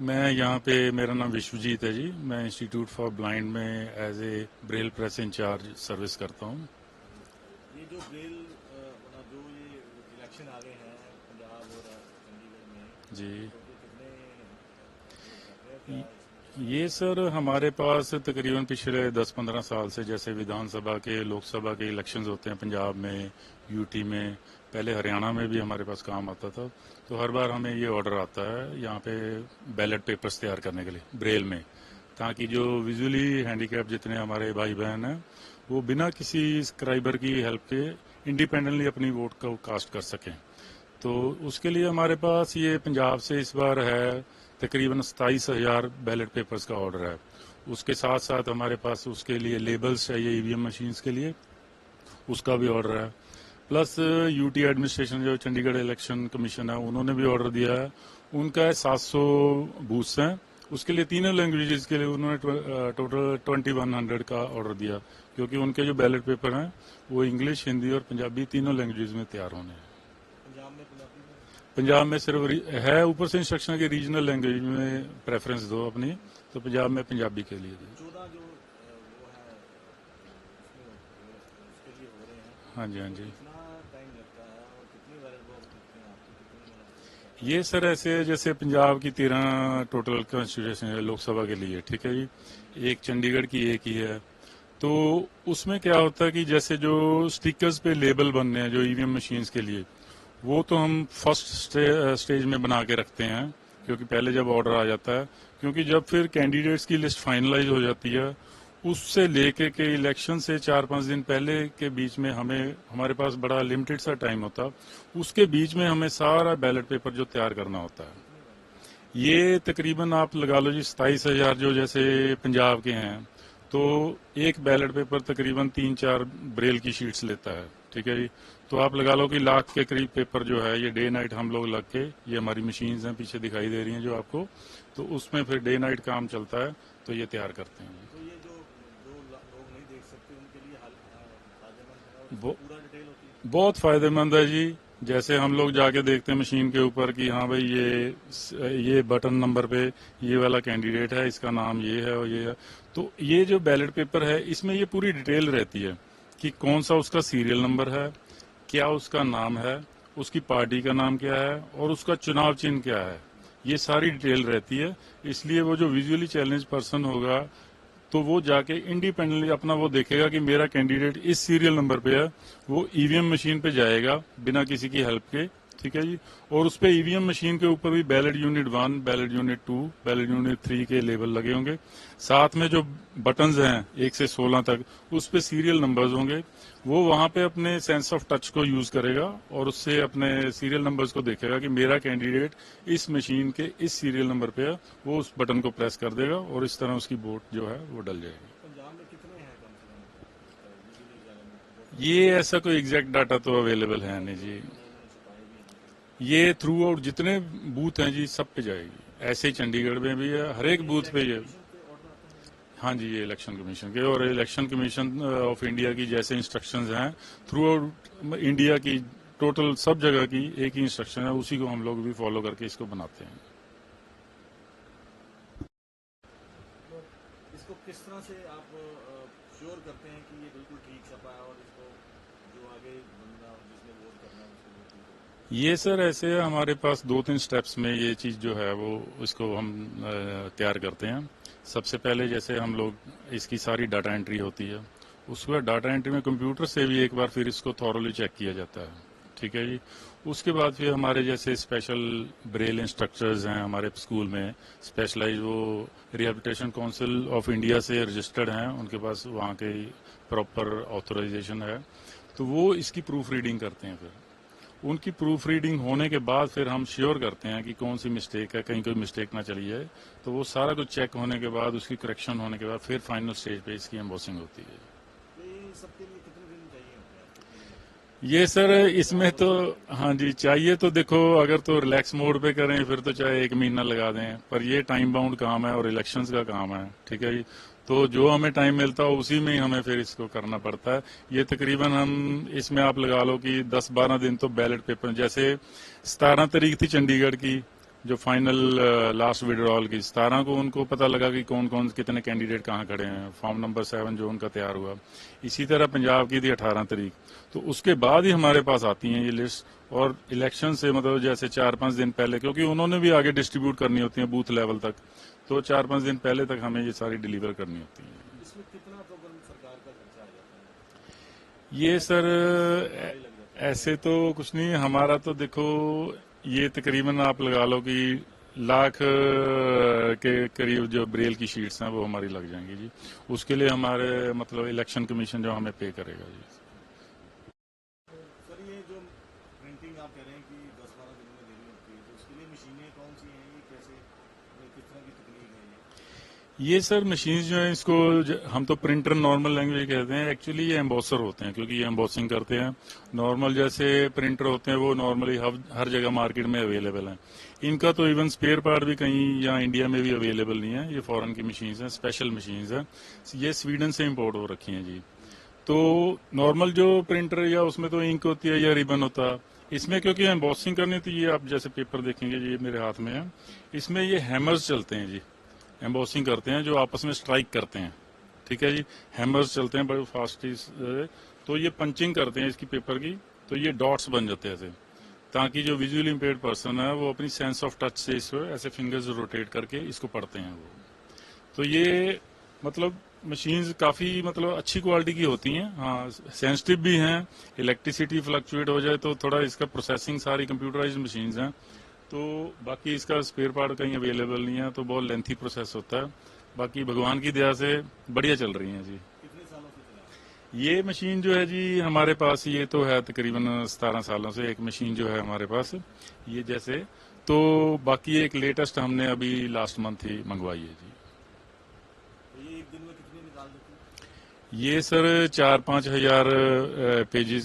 मैं यहाँ पे, मेरा नाम विश्वजीत है जी। मैं इंस्टीट्यूट फॉर ब्लाइंड में as a braille press in charge service करता हूँ। ये जो ब्रेल मतलब जो ये इलेक्शन आ रहे हैं पंजाब और चंडीगढ़ में, जी, तो कितने लोग कर रहे हैं क्या ये सर हमारे पास तकरीबन पिछले 10-15 साल से, जैसे विधानसभा के, लोकसभा के इलेक्शंस होते हैं पंजाब में, यूटी में, पहले हरियाणा में भी हमारे पास काम आता था। तो हर बार हमें ये ऑर्डर आता है यहाँ पे बैलेट पेपर्स तैयार करने के लिए ब्रेल में, ताकि जो विजुअली हैंडीकैप जितने हमारे भाई बहन हैं वो बिना किसी स्क्राइबर की हेल्प के इंडिपेंडेंटली अपनी वोट को कास्ट कर सकें। तो उसके लिए हमारे पास ये पंजाब से इस बार है तकरीबन 27,000 बैलेट पेपर्स का ऑर्डर है। उसके साथ साथ हमारे पास उसके लिए लेबल्स चाहिए ईवीएम मशीन्स के लिए, उसका भी ऑर्डर है। प्लस यूटी एडमिनिस्ट्रेशन जो चंडीगढ़ इलेक्शन कमीशन है उन्होंने भी ऑर्डर दिया है, उनका है 700 बूथ्स हैं, उसके लिए तीनों लैंग्वेजेस के लिए उन्होंने टोटल 2100 का ऑर्डर दिया, क्योंकि उनके जो बैलेट पेपर हैं वो इंग्लिश, हिंदी और पंजाबी तीनों लैंग्वेजेस में तैयार होने हैं। पंजाब में पंजाबी में? पंजाब में सिर्फ है ऊपर से इंस्ट्रक्शन की रीजनल लैंग्वेज में प्रेफरेंस दो अपनी, तो पंजाब में पंजाबी के लिए दी। 14 जो वो है उसके लिए हो रहे हैं, हाँ जी, हाँ जी। कितना टाइम लगता है और कितनी बैलेट बॉक्स लगते हैं आपको, कितनी मतलब? ये सर ऐसे जैसे पंजाब की 13 टोटल कॉन्स्टिट्यूशन है लोकसभा के लिए, ठीक है जी, एक चंडीगढ़ की एक ही है। तो उसमें क्या होता है कि जैसे जो स्टिकर्स पे लेबल बनने हैं जो ईवीएम मशीन्स के लिए, वो तो हम फर्स्ट स्टेज में बना के रखते हैं, क्योंकि पहले जब ऑर्डर आ जाता है, क्योंकि जब फिर कैंडिडेट्स की लिस्ट फाइनलाइज हो जाती है उससे लेके के इलेक्शन से 4-5 दिन पहले के बीच में हमारे पास बड़ा लिमिटेड सा टाइम होता, उसके बीच में हमें सारा बैलेट पेपर जो तैयार करना होता है। ये तकरीबन आप लगा लो जी 27,000 जो जैसे पंजाब के हैं, तो एक बैलेट पेपर तकरीबन 3-4 ब्रेल की शीट्स लेता है, ठीक है जी। तो आप लगा लो कि लाख के करीब पेपर जो है ये डे नाइट हम लोग लग के, ये हमारी मशीन्स हैं पीछे दिखाई दे रही हैं जो आपको, तो उसमें फिर डे नाइट काम चलता है, तो ये तैयार करते हैं। तो ये जो जो लोग नहीं देख सकते उनके लिए फायदेमंद है और वो पूरा डिटेल होती है? बहुत फायदेमंद है जी। जैसे हम लोग जाके देखते हैं मशीन के ऊपर कि हाँ भाई ये बटन नंबर पे ये वाला कैंडिडेट है, इसका नाम ये है और ये है, तो ये जो बैलेट पेपर है इसमें ये पूरी डिटेल रहती है कि कौन सा उसका सीरियल नंबर है, क्या उसका नाम है, उसकी पार्टी का नाम क्या है और उसका चुनाव चिन्ह क्या है, ये सारी डिटेल रहती है। इसलिए वो जो विजुअली चैलेंज पर्सन होगा तो वो जाके इंडिपेंडेंटली अपना वो देखेगा कि मेरा कैंडिडेट इस सीरियल नंबर पे है, वो ईवीएम मशीन पे जाएगा बिना किसी की हेल्प के, ठीक है जी। और उस पे ईवीएम मशीन के ऊपर भी ballot unit 1, ballot unit 2, ballot unit 3 के लेबल लगे होंगे, साथ में जो बटन्स हैं 1 से 16 तक उस पे सीरियल नंबर्स होंगे। वो वहां पे अपने सेंस ऑफ टच को यूज करेगा और उससे अपने सीरियल नंबर्स को देखेगा कि मेरा कैंडिडेट इस मशीन के इस सीरियल नंबर पे है, वो उस बटन को प्रेस कर देगा और इस तरह उसकी वोट जो है वो डल जाएगी। पंजाब में कितने हैं कम से कम बिजली चैलेंज? ये ऐसा कोई एग्जैक्ट डाटा तो अवेलेबल है नहीं जी। उन्होंने छुपाए भी हैं? ये थ्रू आउट जितने बूथ हैं जी सब पे जाएगी, ऐसे ही चंडीगढ़ में भी है, हर एक बूथ पे ये। कमीशन के ऑर्डर आते हैं? हाँ जी, ये इलेक्शन कमीशन के, और इलेक्शन कमीशन ऑफ इंडिया की जैसे इंस्ट्रक्शंस हैं थ्रू आउट इंडिया की, टोटल सब जगह की एक ही इंस्ट्रक्शन है, उसी को हम लोग भी फॉलो करके इसको बनाते हैं। तो इसको किस तरह से आप श्योर करते हैं कि ये बिल्कुल ठीक छपा है और इसको जो आगे बंदा जिसने वोट करना है उसको वोट नहीं करेगा? ये सर ऐसे हमारे पास 2-3 स्टेप्स में ये चीज जो है वो इसको हम तैयार करते हैं। सबसे पहले जैसे हम लोग इसकी सारी डाटा एंट्री होती है, उसके बाद डाटा एंट्री में कंप्यूटर से भी एक बार फिर इसको थॉरली चेक किया जाता है, ठीक है जी। उसके बाद फिर हमारे जैसे स्पेशल ब्रेल इंस्ट्रक्टर्स हैं हमारे स्कूल में, स्पेशलाइज, वो रिहेबिलिटेशन काउंसिल ऑफ इंडिया से रजिस्टर्ड हैं, उनके पास वहाँ के प्रॉपर ऑथराइजेशन है, तो वो इसकी प्रूफ रीडिंग करते हैं। फिर उनकी प्रूफ रीडिंग होने के बाद फिर हम श्योर करते हैं कि कौन सी मिस्टेक है, कहीं कोई मिस्टेक ना चली जाए, तो वो सारा कुछ चेक होने के बाद, उसकी करेक्शन होने के बाद फिर फाइनल स्टेज पे इसकी एम्बॉसिंग होती है। तो ये सबके लिए कितने दिन चाहिए होते हैं? ये सर इसमें तो, हाँ जी, चाहिए तो देखो अगर तो रिलैक्स मोड पे करें फिर तो चाहे 1 महीना लगा दें, पर ये टाइम बाउंड काम है और इलेक्शंस का काम है, ठीक है जी। तो जो हमें टाइम मिलता है उसी में ही हमें फिर इसको करना पड़ता है। ये तकरीबन हम इसमें आप लगा लो कि 10-12 दिन तो बैलेट पेपर, जैसे 17 तारीख थी चंडीगढ़ की, जो फाइनल लास्ट विड्रॉल की 17 को उनको पता लगा कि कौन कौन कितने कैंडिडेट कहाँ खड़े हैं, फॉर्म नंबर 7 जो उनका तैयार हुआ। इसी तरह पंजाब की थी 18 तारीख, तो उसके बाद ही हमारे पास आती हैं ये लिस्ट। और इलेक्शन से मतलब जैसे 4-5 दिन पहले, क्योंकि उन्होंने भी आगे डिस्ट्रीब्यूट करनी होती है बूथ लेवल तक, तो 4-5 दिन पहले तक हमें ये सारी डिलीवर करनी होती है। इसमें कितना तो सरकार का खर्चा आ जाता है? ये सर लग जाता ऐसे तो कुछ नहीं, हमारा तो देखो ये तकरीबन आप लगा लो कि लाख के करीब जो ब्रेल की शीट्स हैं वो हमारी लग जाएंगी जी। उसके लिए हमारे मतलब इलेक्शन कमीशन जो हमें पे करेगा जी। सर ये जो प्रिंटिंग आप कह रहे हैं कि 10-12 दिन में देनी होती है, तो उसके लिए मशीनें कौन सी हैं, ये कैसे, किस तरह की तकनीक है ये? ये सर मशीन जो है इसको हम तो प्रिंटर नॉर्मल लैंग्वेज कहते हैं, एक्चुअली ये एम्बॉसर होते हैं क्योंकि ये एम्बॉसिंग करते हैं। नॉर्मल जैसे प्रिंटर होते हैं वो नॉर्मली हर जगह मार्केट में अवेलेबल हैं। इनका तो इवन स्पेयर पार्ट भी कहीं यहाँ इंडिया में भी अवेलेबल नहीं है। ये फॉरेन की मशीन्स हैं, स्पेशल मशीन्स हैं, ये स्वीडन से इम्पोर्ट हो रखी हैं जी। तो नॉर्मल जो प्रिंटर या उसमें तो इंक होती है या रिबन होता है, इसमें क्योंकि एम्बॉसिंग करनी थी, ये आप जैसे पेपर देखेंगे ये मेरे हाथ में है, इसमें ये हैमर्स चलते हैं जी, एम्बॉसिंग करते हैं जो आपस में स्ट्राइक करते हैं, ठीक है जी। हैमर्स चलते हैं बड़े फास्ट, तो ये पंचिंग करते हैं इसकी पेपर की, तो ये डॉट्स बन जाते हैं ऐसे, ताकि जो विजुअली इम्पेयर्ड पर्सन है वो अपनी सेंस ऑफ टच से इसको ऐसे फिंगर्स रोटेट करके इसको पढ़ते हैं वो। तो ये मतलब मशीन्स काफी मतलब अच्छी क्वालिटी की होती हैं, हाँ सेंसिटिव भी हैं। इलेक्ट्रिसिटी फ्लक्चुएट हो जाए तो थोड़ा इसका प्रोसेसिंग, सारी कंप्यूटराइज्ड मशीन्स हैं, तो बाकी इसका स्पेयर पार्ट कहीं अवेलेबल नहीं है, तो बहुत लेंथी प्रोसेस होता है। बाकी भगवान की दया से बढ़िया चल रही हैं जी। कितने सालों से चला रहे हैं? ये मशीन जो है जी हमारे पास, ये तो है तकरीबन 17 सालों से एक मशीन जो है हमारे पास ये जैसे। तो बाकी एक लेटेस्ट हमने अभी लास्ट मंथ ही मंगवाई है जी। तो ये एक दिन में कितनी निकाल देती है? ये सर 4-5 हजार पेजेस